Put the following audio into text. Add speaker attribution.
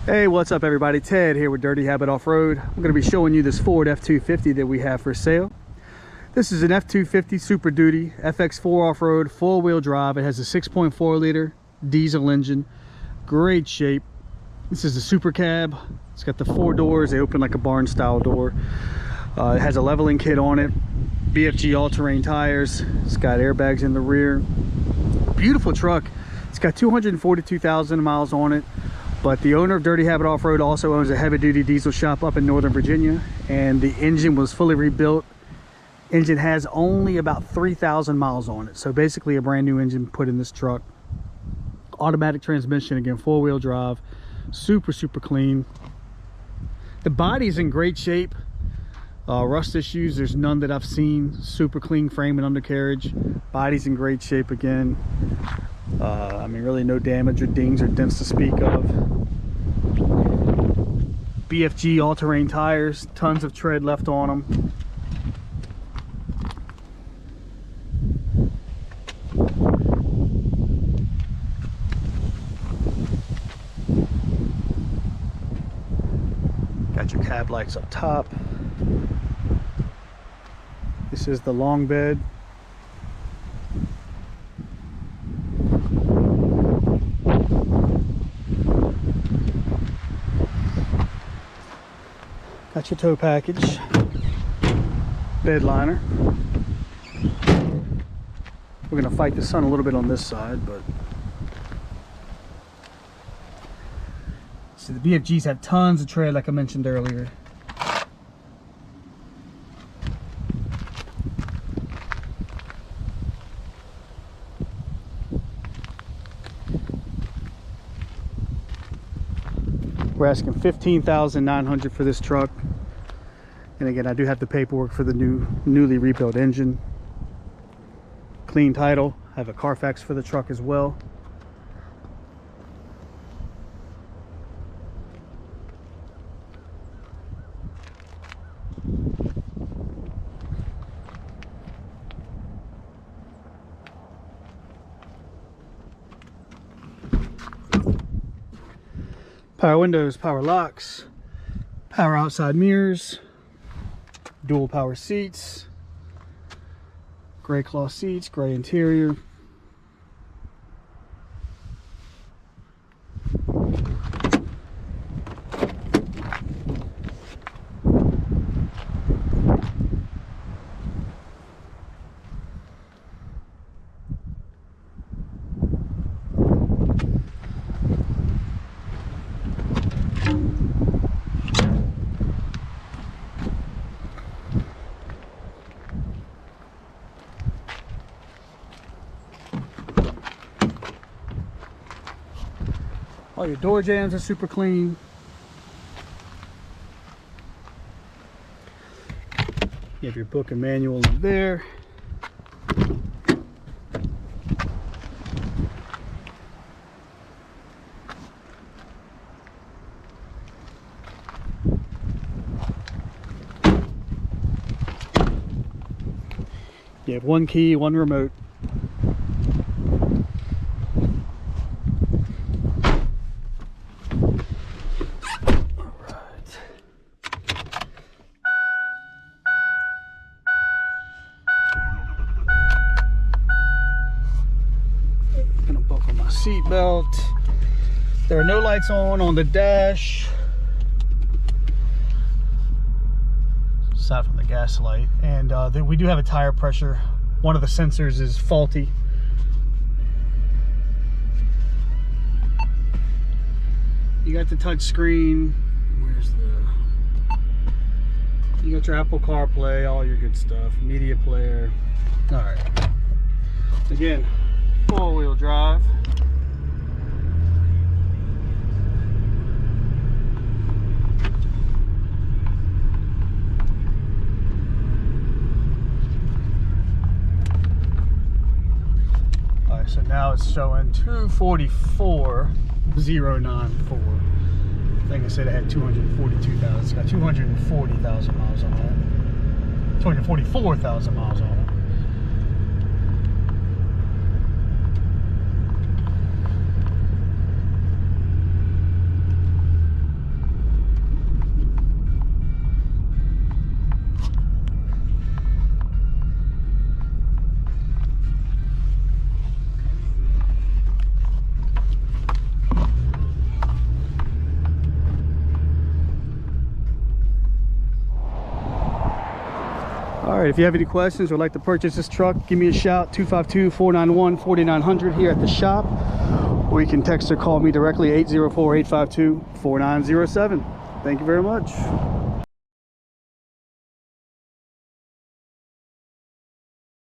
Speaker 1: Hey, what's up everybody? Ted here with Dirty Habit Offroad. I'm going to be showing you this Ford F250 that we have for sale. This is an F250 Super Duty FX4 off-road, four-wheel drive. It has a 6.4 liter diesel engine, great shape. This is a super cab. It's got the four doors. They open like a barn style door. It has a leveling kit on it, BFG all-terrain tires. It's got airbags in the rear. Beautiful truck. It's got 242,000 miles on it. But the owner of Dirty Habit Offroad also owns a heavy-duty diesel shop up in Northern Virginia, and the engine was fully rebuilt. Engine has only about 3,000 miles on it, so basically a brand new engine put in this truck. Automatic transmission, again, four-wheel drive, super clean. The body's in great shape. Rust issues, there's none that I've seen. Super clean frame and undercarriage. Body's in great shape again. I mean, really no damage or dings or dents to speak of. BFG all-terrain tires, tons of tread left on them. Got your cab lights up top. This is the long bed. Got your tow package, bed liner. We're gonna fight the sun a little bit on this side, but so the BFGs have tons of tread, like I mentioned earlier. We're asking $15,900 for this truck. And again, I do have the paperwork for the newly rebuilt engine. Clean title. I have a Carfax for the truck as well. Power windows, power locks, power outside mirrors, dual power seats, gray cloth seats, gray interior. All your door jambs are super clean. You have your book and manual in there. You have one key, one remote. Seat belt. There are no lights on the dash aside from the gas light, and we do have a tire pressure. One of the sensors is faulty. You got the touch screen. Where's you got your Apple CarPlay, all your good stuff, media player. All right, again, four-wheel drive. So now it's showing 244,094. I think I said it had 242,000. It's got 240,000 miles on it. 244,000 miles on it. All right, if you have any questions or would like to purchase this truck, give me a shout, 252-491-4900 here at the shop, or you can text or call me directly, 804-852-4907. Thank you very much.